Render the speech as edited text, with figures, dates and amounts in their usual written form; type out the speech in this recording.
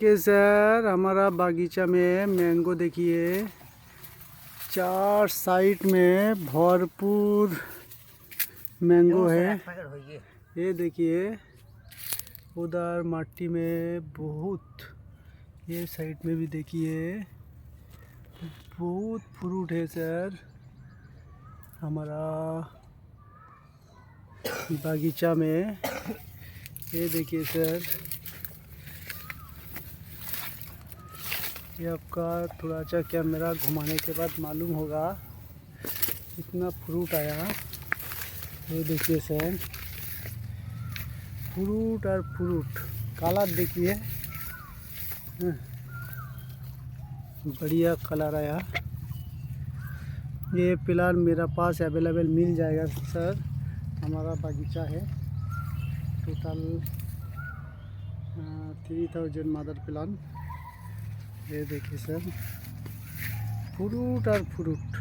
के सर हमारा बागीचा में मैंगो देखिए, चार साइड में भरपूर मैंगो है। ये देखिए उधर माटी में बहुत, ये साइड में भी देखिए बहुत फ्रूट है सर हमारा बागीचा में। ये देखिए सर, ये आपका थोड़ा अच्छा कैमरा घुमाने के बाद मालूम होगा इतना फ्रूट आया। ये देखिए सर, फ्रूट और फ्रूट कलर देखिए, बढ़िया कलर आया। ये प्लांट मेरा पास अवेलेबल मिल जाएगा सर। हमारा बागीचा है, टोटल 3000 मदर प्लांट। ये देखिए सर, फ्रूट और फ्रूट।